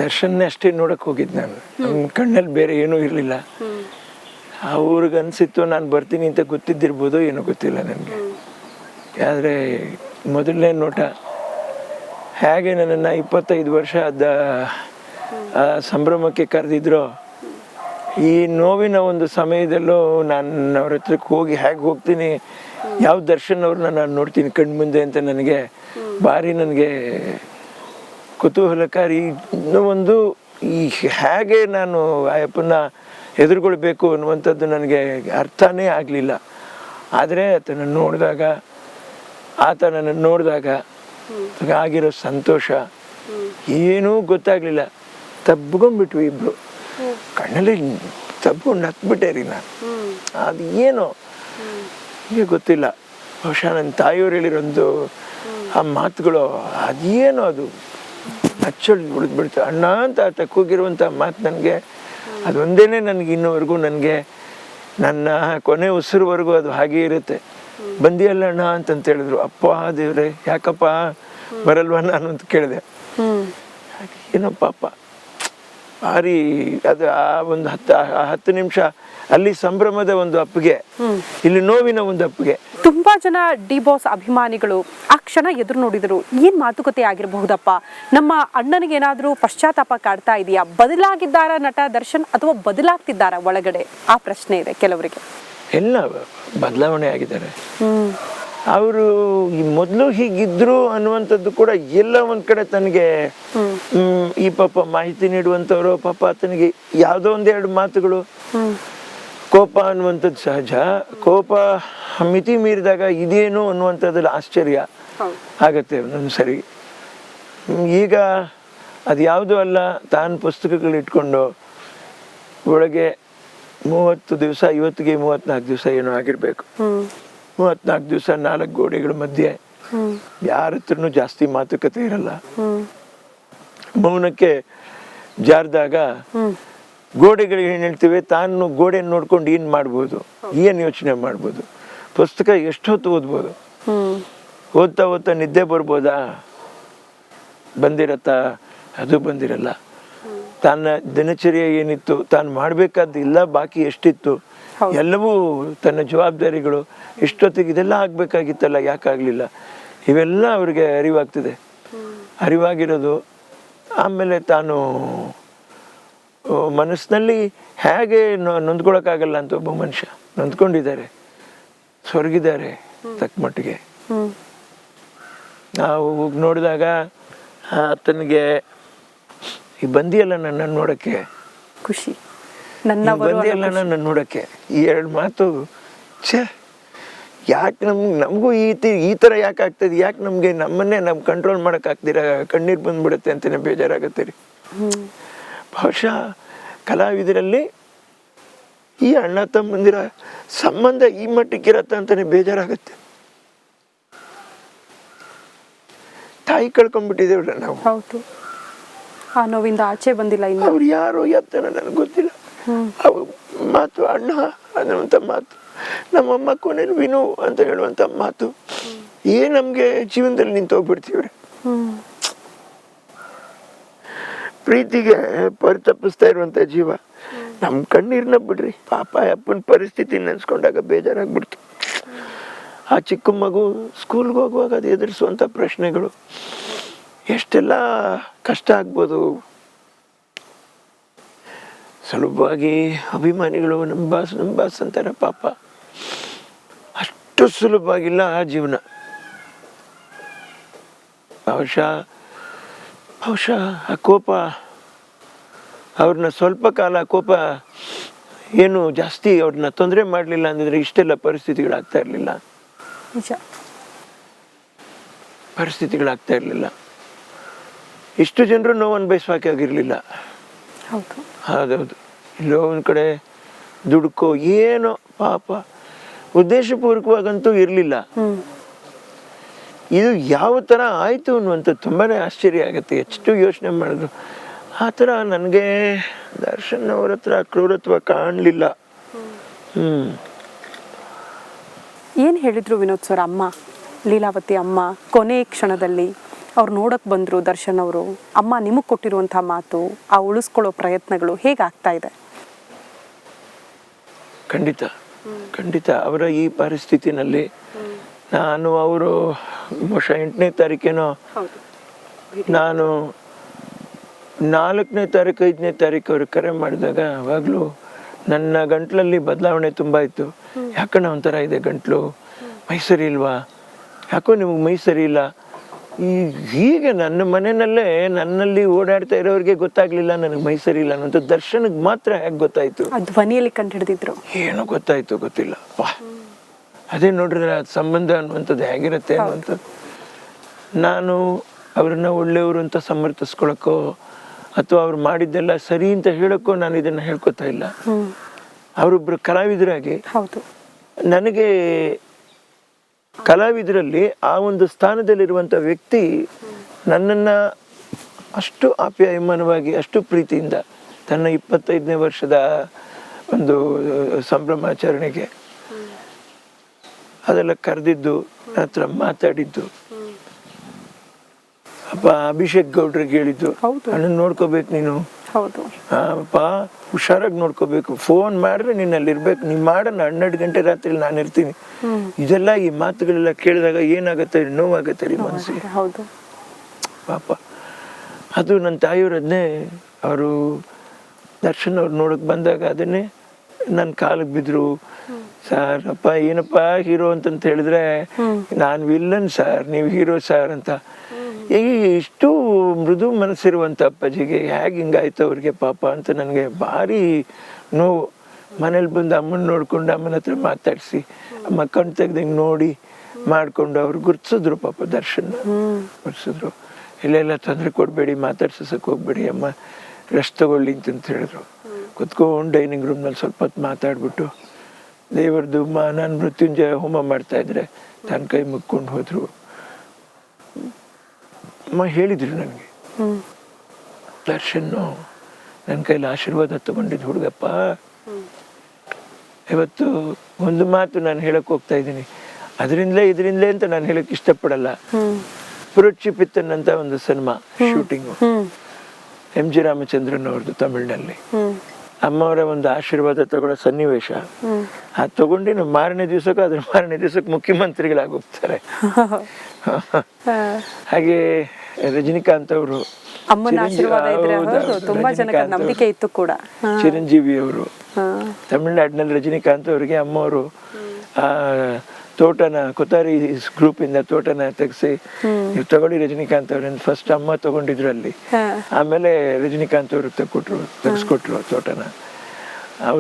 ದರ್ಶನ್ ಅಷ್ಟೇ ನೋಡಕ್ ಹೋಗಿದ್ದು ನಾನು. ನನ್ನ ಕಣ್ಣಲ್ಲಿ ಬೇರೆ ಏನೂ ಇರಲಿಲ್ಲ. ಅವ್ರಿಗೆ ಅನಿಸಿತ್ತು ನಾನು ಬರ್ತೀನಿ ಅಂತ ಗೊತ್ತಿದ್ದಿರ್ಬೋದು, ಏನೋ ಗೊತ್ತಿಲ್ಲ ನನಗೆ. ಆದರೆ ಮೊದಲನೇ ನೋಟ ಹೇಗೆ ನನ್ನನ್ನು 25 ವರ್ಷ ಸಂಭ್ರಮಕ್ಕೆ ಕರೆದಿದ್ರು, ಈ ನೋವಿನ ಒಂದು ಸಮಯದಲ್ಲೂ ನಾನು ಅವ್ರ ಹತ್ರಕ್ಕೆ ಹೋಗಿ ಹೇಗೆ ಹೋಗ್ತೀನಿ, ಯಾವ ದರ್ಶನ್ ಅವ್ರನ್ನ ನಾನು ನೋಡ್ತೀನಿ ಕಣ್ಮುಂದೆ ಅಂತ ನನಗೆ ಭಾರಿ ನನಗೆ ಕುತೂಹಲಕಾರಿ. ಇನ್ನೂ ಒಂದು ಈ ಹೇಗೆ ನಾನು ಅಯ್ಯಪ್ಪನ ಎದುರುಗೊಳ್ಬೇಕು ಅನ್ನುವಂಥದ್ದು ನನಗೆ ಅರ್ಥನೇ ಆಗಲಿಲ್ಲ. ಆದರೆ ಆತ ನನ್ನನ್ನು ನೋಡಿದಾಗ ಆಗಿರೋ ಸಂತೋಷ ಏನೂ ಗೊತ್ತಾಗಲಿಲ್ಲ. ತಬ್ಕೊಂಡ್ಬಿಟ್ವಿ ಇಬ್ಬರು, ಕಣ್ಣಲ್ಲಿ ತಬ್ಕೊಂಡು ಹತ್ಬಿಟ್ಟೆ ರೀ ನಾನು. ಅದು ಏನೋ ಹೀಗೆ ಗೊತ್ತಿಲ್ಲ. ಬಹುಶಃ ನನ್ನ ತಾಯಿಯವ್ರು ಹೇಳಿರೋದು ಆ ಮಾತುಗಳು ಅದೇನೋ ಅದು ಅಚ್ಚಳಿ ಉಳಿದ್ಬಿಡ್ತು. ಅಣ್ಣ ಅಂತ ಕೂಗಿರುವಂಥ ಮಾತು ನನಗೆ ಅದೊಂದೇ ನನಗೆ ಇನ್ನೂವರೆಗೂ ನನಗೆ ನನ್ನ ಕೊನೆ ಉಸಿರುವರೆಗೂ ಅದು ಹಾಗೇ ಇರುತ್ತೆ. ಬಂದಿಯಲ್ಲ ಅಣ್ಣ ಅಂತಂತ ಹೇಳಿದ್ರು. ಅಪ್ಪ ದೇವ್ರೆ ಯಾಕಪ್ಪ ಬರಲ್ವ ನಾನು ಅಂತ ಕೇಳಿದೆ. ಏನೋ ಪಾಪ ಭಾರಿ ಅದು ಆ ಒಂದು 10 ನಿಮಿಷ ಅಲ್ಲಿ ಸಂಭ್ರಮದ ಒಂದು ಅಪ್ಪಿಗೆ, ಇಲ್ಲಿ ನೋವಿನ ಒಂದು ಅಪ್ಪಿಗೆ. ತುಂಬಾ ಜನ ಡಿ ಬಾಸ್ ಅಭಿಮಾನಿಗಳು ಆ ಕ್ಷಣ ಎದುರು ನೋಡಿದ್ರು. ಏನ್ ಮಾತುಕತೆ ಆಗಿರಬಹುದಪ್ಪ, ನಮ್ಮ ಅಣ್ಣನಿಗೆ ಏನಾದ್ರೂ ಪಶ್ಚಾತ್ತಾಪ ಕಾಡ್ತಾ ಇದೆಯಾ, ಬದಲಾಗಿದ್ದಾರ ನಟ ದರ್ಶನ್ ಅಥವಾ ಬದಲಾಗ್ತಿದ್ದಾರ ಒಳಗಡೆ, ಆ ಪ್ರಶ್ನೆ ಇದೆ ಕೆಲವರಿಗೆ. ಎಲ್ಲ ಬದಲಾವಣೆ ಆಗಿದ್ದಾರೆ. ಅವರು ಮೊದಲು ಹೀಗಿದ್ರು ಅನ್ನುವಂಥದ್ದು ಕೂಡ ಎಲ್ಲ ಒಂದ್ ಕಡೆ ತನಗೆ ಈ ಪಾಪ ಮಾಹಿತಿ ನೀಡುವಂಥವ್ರು ಪಾಪ ಆತನಿಗೆ ಯಾವುದೋ ಒಂದೆರಡು ಮಾತುಗಳು, ಕೋಪ ಅನ್ನುವಂಥದ್ದು ಸಹಜ. ಕೋಪ ಮಿತಿ ಮೀರಿದಾಗ ಇದೇನು ಅನ್ನುವಂಥದ್ರಲ್ಲಿ ಆಶ್ಚರ್ಯ ಆಗತ್ತೆ ಒಂದೊಂದು ಸರಿ. ಈಗ ಅದು ಯಾವುದೂ ಅಲ್ಲ, ತಾನು ಪುಸ್ತಕಗಳು ಇಟ್ಕೊಂಡು ಒಳಗೆ 30 ದಿವಸ, ಇವತ್ತಿಗೆ 34 ದಿವಸ ಏನೋ ಆಗಿರ್ಬೇಕು. 34 ದಿವಸ 4 ಗೋಡೆಗಳ ಮಧ್ಯೆ ಯಾರ ಹತ್ರನೂ ಜಾಸ್ತಿ ಮಾತುಕತೆ ಇರಲ್ಲ. ಮೌನಕ್ಕೆ ಜಾರ್ದಾಗ ಗೋಡೆಗಳಿಗೆ ಏನ್ ಹೇಳ್ತೀವಿ, ತಾನು ಗೋಡೆ ನೋಡ್ಕೊಂಡು ಏನ್ ಮಾಡ್ಬೋದು, ಏನ್ ಯೋಚನೆ ಮಾಡ್ಬೋದು, ಪುಸ್ತಕ ಎಷ್ಟೊತ್ತು ಓದ್ಬೋದು, ಓದ್ತಾ ನಿದ್ದೆ ಬರ್ಬೋದಾ, ಬಂದಿರತ್ತಾ, ಅದು ಬಂದಿರಲ್ಲ. ತನ್ನ ದಿನಚರ್ಯ ಏನಿತ್ತು, ತಾನು ಮಾಡ್ಬೇಕಾದಿಲ್ಲ, ಬಾಕಿ ಎಷ್ಟಿತ್ತು ಎಲ್ಲವೂ ತನ್ನ ಜವಾಬ್ದಾರಿಗಳು, ಇಷ್ಟೊತ್ತಿಗೆ ಇದೆಲ್ಲ ಆಗ್ಬೇಕಾಗಿತ್ತಲ್ಲ, ಯಾಕಾಗ್ಲಿಲ್ಲ, ಇವೆಲ್ಲ ಅವ್ರಿಗೆ ಅರಿವಾಗಿರೋದು. ಆಮೇಲೆ ತಾನು ಮನಸ್ಸಿನಲ್ಲಿ ಹೇಗೆ ನೊಂದ್ಕೊಳಕ್ಕಾಗಲ್ಲ ಅಂತ ಒಬ್ಬ ಮನುಷ್ಯ ನೊಂದ್ಕೊಂಡಿದ್ದಾರೆ, ಸ್ವರ್ಗಿದ್ದಾರೆ ತಕ್ಕ ಮಟ್ಟಿಗೆ. ನಾವು ನೋಡಿದಾಗ ಆತನಿಗೆ ಈ ಬಂದಿಯಲ್ಲ ನನ್ನ ನೋಡಕ್ಕೆ ಖುಷಿ, ಬಂದಿಯಲ್ಲ ನನ್ನ ನೋಡಕ್ಕೆ, ಈ 2 ಮಾತು ಯಾಕೆ ನಮಗೂ ಈ ಥರ ಯಾಕೆ ಆಗ್ತದೆ, ಯಾಕೆ ನಮ್ಮನ್ನೇ ಕಂಟ್ರೋಲ್ ಮಾಡಕ್ ಆಗ್ತೀರಾ, ಕಣ್ಣೀರು ಬಂದ್ಬಿಡುತ್ತೆ ಅಂತಾನೆ ಬೇಜಾರಾಗತ್ತೆ ರೀ. ಬಹುಶಃ ಕಲಾವಿದರಲ್ಲಿ ಈ ಅಣ್ಣ ತಮ್ಮಂದಿರ ಸಂಬಂಧ ಈ ಮಟ್ಟಕ್ಕಿರತ್ತ ಅಂತಾನೆ ಬೇಜಾರಾಗತ್ತೆ. ತಾಯಿ ಕಳ್ಕೊಂಡ್ಬಿಟ್ಟಿದ್ದೇವ್ರ ನಾವು. ಹೌದು, ಆ ನೋವಿಂದ ಆಚೆ ಬಂದಿಲ್ಲ ಇನ್ನು. ಅವ್ರು ಯಾರು ಎತ್ತನ ನನಗೆ ಗೊತ್ತಿಲ್ಲ. ಅವ್ರ ಮಾತು ಅಣ್ಣ ಅನ್ನುವಂಥ ಮಾತು, ನಮ್ಮಮ್ಮ ಕೊನೆಯಲ್ಲಿ ವಿನು ಅಂತ ಹೇಳುವಂಥ ಮಾತು, ನಮ್ಗೆ ಜೀವನದಲ್ಲಿ ನಿಂತೋಗ್ಬಿಡ್ತೀವ್ರಿ. ಪ್ರೀತಿಗೆ ಪರಿತಪಿಸ್ತಾ ಇರುವಂತ ಜೀವ. ನಮ್ ಕಣ್ಣೀರ್ನ ಬಿಡ್ರಿ, ಪಾಪ ಅಪ್ಪನ ಪರಿಸ್ಥಿತಿ ನೆನ್ಸ್ಕೊಂಡಾಗ ಬೇಜಾರಾಗ್ಬಿಡ್ತು. ಆ ಚಿಕ್ಕ ಮಗು ಸ್ಕೂಲ್ಗೆ ಹೋಗುವಾಗ ಅದು ಎದುರಿಸುವಂತ ಪ್ರಶ್ನೆಗಳು ಎಷ್ಟೆಲ್ಲ ಕಷ್ಟ ಆಗ್ಬೋದು. ಸುಲಭವಾಗಿ ಅಭಿಮಾನಿಗಳು ನಮ್ಮ ಬಾಸ್ ಅಂತಾರೆ, ಪಾಪ ಅಷ್ಟು ಸುಲಭವಾಗಿಲ್ಲ ಆ ಜೀವನ. ಬಹುಶಃ ಆ ಕೋಪ ಅವ್ರನ್ನ ಸ್ವಲ್ಪ ಕಾಲ ಕೋಪ ಏನು ಜಾಸ್ತಿ ಅವ್ರನ್ನ ತೊಂದರೆ ಮಾಡಲಿಲ್ಲ ಅಂದಿದ್ರೆ ಇಷ್ಟೆಲ್ಲ ಪರಿಸ್ಥಿತಿಗಳಾಗ್ತಾ ಇರಲಿಲ್ಲ. ಇಷ್ಟು ಜನರು ನೋವನ್ನು ಬಯಸುವಾಕೆ ಆಗಿರ್ಲಿಲ್ಲ. ಹೌದೌದು, ಇಲ್ಲೋ ಒಂದ್ ಕಡೆ ದುಡುಕೋ ಏನೋ ಪಾಪ ಉದ್ದೇಶಪೂರ್ವಕವಾಗಂತೂ ಇರಲಿಲ್ಲ. ಇದು ಯಾವ ತರ ಆಯ್ತು ಅನ್ನುವಂಥ ತುಂಬಾನೇ ಆಶ್ಚರ್ಯ ಆಗತ್ತೆ. ಎಷ್ಟು ಯೋಚನೆ ಮಾಡಿದ್ರು ಆ ಥರ ನನಗೆ ದರ್ಶನ್ ಅವ್ರ ಹತ್ರ ಕ್ರೂರತ್ವ ಕಾಣಲಿಲ್ಲ. ಏನ್ ಹೇಳಿದ್ರು ವಿನೋದ್ ಸರ್ ಅಮ್ಮ, ಲೀಲಾವತಿ ಅಮ್ಮ ಕೊನೆ ಕ್ಷಣದಲ್ಲಿ ಅವ್ರು ನೋಡಕ್ ಬಂದ್ರು ದರ್ಶನ್ ಅವರು, ಅಮ್ಮ ನಿಮಗ್ ಕೊಟ್ಟಿರುವಂತಹ ಮಾತು, ಆ ಉಳಿಸ್ಕೊಳ್ಳೋ ಪ್ರಯತ್ನಗಳು ಹೇಗಾಗ್ತಾ ಇದೆ? ಖಂಡಿತ ಖಂಡಿತ ಅವರ ಈ ಪರಿಸ್ಥಿತಿನಲ್ಲಿ ನಾನು ಅವರು ಬಹುಶಃ 8ನೇ ತಾರೀಕೇನೋ ನಾನು 4ನೇ ತಾರೀಕು 5ನೇ ತಾರೀಕು ಅವ್ರಿಗೆ ಕರೆ ಮಾಡಿದಾಗ ಅವಾಗಲೂ ನನ್ನ ಗಂಟ್ಲಲ್ಲಿ ಬದಲಾವಣೆ ತುಂಬ ಇತ್ತು. ಯಾಕಣ್ಣ ಒಂಥರ ಇದೆ ಗಂಟ್ಲು, ಮೈ ಸರಿ ಇಲ್ವಾ, ಯಾಕೋ ನಿಮಗೆ ಮೈ ಸರಿ ಇಲ್ಲ. ಹೀಗೆ ನನ್ನ ಮನೆಯಲ್ಲೇ ನನ್ನಲ್ಲಿ ಓಡಾಡ್ತಾ ಇರೋರಿಗೆ ಗೊತ್ತಾಗ್ಲಿಲ್ಲ ನನಗೆ ಮೈ ಸರಿ ಇಲ್ಲ ಅನ್ನೋದು. ದರ್ಶನಕ್ಕೆ ಮಾತ್ರ ಹೇಗೆ ಗೊತ್ತಾಯ್ತು? ಧ್ವನಿಯಲ್ಲಿ ಕಂಡು ಹಿಡಿದಿದ್ರು. ಏನೋ ಗೊತ್ತಾಯ್ತು ಗೊತ್ತಿಲ್ಲ. ಅದೇ ನೋಡ್ರೆ ಅದು ಸಂಬಂಧ ಅನ್ನುವಂಥದ್ದು ಹೇಗಿರುತ್ತೆ ಅನ್ನುವಂಥದ್ದು. ನಾನು ಅವ್ರನ್ನ ಒಳ್ಳೆಯವರು ಅಂತ ಸಮರ್ಥಿಸ್ಕೊಳಕ್ಕೋ ಅಥವಾ ಅವ್ರು ಮಾಡಿದ್ದೆಲ್ಲ ಸರಿ ಅಂತ ಹೇಳಕ್ಕೋ ನಾನು ಇದನ್ನ ಹೇಳ್ಕೊತಾ ಇಲ್ಲ. ಅವರೊಬ್ರು ಕಲಾವಿದರಾಗಿ ನನಗೆ ಕಲಾವಿದರಲ್ಲಿ ಆ ಒಂದು ಸ್ಥಾನದಲ್ಲಿರುವಂಥ ವ್ಯಕ್ತಿ ನನ್ನನ್ನು ಅಷ್ಟು ಆಪ್ಯಾಯಮಾನವಾಗಿ ಅಷ್ಟು ಪ್ರೀತಿಯಿಂದ ತನ್ನ 25ನೇ ವರ್ಷದ ಒಂದು ಸಂಭ್ರಮಾಚರಣೆಗೆ ಅದೆಲ್ಲ ಕರೆದಿದ್ದು, ನನ್ನ ಹತ್ರ ಮಾತಾಡಿದ್ದು, ಅಪ್ಪ ಅಭಿಷೇಕ್ ಗೌಡ್ರಿಗೆ ಹೇಳಿದ್ದು, ಅಣ್ಣ ನೋಡ್ಕೋಬೇಕು ನೀನು, ಅಪ್ಪ ಹುಷಾರಾಗಿ ನೋಡ್ಕೋಬೇಕು, ಫೋನ್ ಮಾಡಿದ್ರೆ ನೀನು ಅಲ್ಲಿರ್ಬೇಕು, ನೀ ಮಾಡೋಣ 12 ಗಂಟೆ ರಾತ್ರಿ ನಾನು ಇರ್ತೀನಿ. ಇದೆಲ್ಲ ಈ ಮಾತುಗಳೆಲ್ಲ ಕೇಳಿದಾಗ ಏನಾಗತ್ತೆ, ನೋವಾಗತ್ತೆ ರೀ ಮನಸ್ಸಿಗೆ. ಪಾಪ ಅದು ನನ್ನ ತಾಯಿಯವರನ್ನೇ ಅವರು ದರ್ಶನ್ ಅವ್ರು ನೋಡಕ್ ಬಂದಾಗ ಅದನ್ನೇ ನನ್ನ ಕಾಲಿಗೆ ಬಿದ್ರು. ಸರ್ ಅಪ್ಪ ಏನಪ್ಪ ಹೀರೋ ಅಂತಂತ ಹೇಳಿದ್ರೆ ನಾನು ವಿಲ್ಲನ್ ಸರ್, ನೀವು ಹೀರೋ ಸರ್ ಅಂತ. ಇಷ್ಟು ಮೃದು ಮನಸ್ಸಿರುವಂಥ ಅಪ್ಪಾಜಿಗೆ ಹೇಗೆ ಹಿಂಗಾಯ್ತು ಅವ್ರಿಗೆ ಪಾಪ ಅಂತ ನನಗೆ ಭಾರಿ ನೋವು. ಮನೇಲಿ ಬಂದು ಅಮ್ಮನ ನೋಡ್ಕೊಂಡು ಅಮ್ಮನ ಹತ್ರ ಮಾತಾಡಿಸಿ ಅಮ್ಮ ಕಣ್ ತೆಗ್ದಂಗೆ ನೋಡಿ ಮಾಡಿಕೊಂಡು ಅವ್ರು ಗುರ್ತಿಸಿದ್ರು ಪಾಪ. ದರ್ಶನ್ ಗುರ್ತಿಸಿದ್ರು. ಇಲ್ಲೆಲ್ಲ ತೊಂದರೆ ಕೊಡಬೇಡಿ, ಮಾತಾಡ್ಸೋಕೆ ಹೋಗ್ಬೇಡಿ ಅಮ್ಮ, ರೆಸ್ಟ್ ತಗೊಳ್ಳಿ ಅಂತ ಹೇಳಿದ್ರು. ಕುತ್ಕೊಂಡು ಡೈನಿಂಗ್ ರೂಮ್ನಲ್ಲಿ ಸ್ವಲ್ಪ ಹೊತ್ತು ಮಾತಾಡ್ಬಿಟ್ಟು ದೇವರದು ನಾನು ಮೃತ್ಯುಂಜಯ ಹೋಮ ಮಾಡ್ತಾ ಇದ್ರೆ ತನ್ನ ಕೈ ಮುಕ್ಕೊಂಡು ಹೋದ್ರು. ಅಮ್ಮ ಹೇಳಿದ್ರು ನನಗೆ, ದರ್ಶನ್ನು ನನ್ನ ಕೈಲಿ ಆಶೀರ್ವಾದ ತಗೊಂಡಿದ್ದು ಹುಡುಗಪ್ಪ. ಇವತ್ತು ಒಂದು ಮಾತು ನಾನು ಹೇಳಕ್ ಹೋಗ್ತಾ ಇದ್ದೀನಿ, ಇದರಿಂದಲೇ ಅಂತ ನಾನು ಹೇಳಕ್ ಇಷ್ಟಪಡಲ್ಲ. ಪುರುಚಿಪಿತ್ತನ್ ಅಂತ ಒಂದು ಸಿನಿಮಾ ಶೂಟಿಂಗು MG ರಾಮಚಂದ್ರನ್ ಅವ್ರದ್ದು ತಮಿಳಿನಲ್ಲಿ. ಅಮ್ಮವರ ಒಂದು ಆಶೀರ್ವಾದ ತಗೊಳ್ಳೋ ಸನ್ನಿವೇಶ ಅದು ತಗೊಂಡು ನಾವು ಮಾರನೇ ದಿವಸಕ್ಕೆ ಮುಖ್ಯಮಂತ್ರಿಗಳಾಗೋಗ್ತಾರೆ. ಹಾಗೆ ರಜನಿಕಾಂತ್ ಅವರು, ಚಿರಂಜೀವಿ ಅವರು, ತಮಿಳ್ನಾಡಿನಲ್ಲಿ ರಜನಿಕಾಂತ್ ಅವರಿಗೆ ಅಮ್ಮವರು ತೋಟನ ಕೊತಾರಿ ಗ್ರೂಪ್ ಇಂದ ತೋಟನ ತೆಗೆಸಿ ನೀವು ತಗೊಳ್ಳಿ ರಜನಿಕಾಂತ್ ಅವ್ರನ್ನ ಫಸ್ಟ್ ಅಮ್ಮ ತಗೊಂಡಿದ್ರು ಅಲ್ಲಿ, ಆಮೇಲೆ ರಜನಿಕಾಂತ್ ಅವರು ತೆಗೆಸ್ಕೊಟ್ರು ತೋಟನ. ಅವ್ರು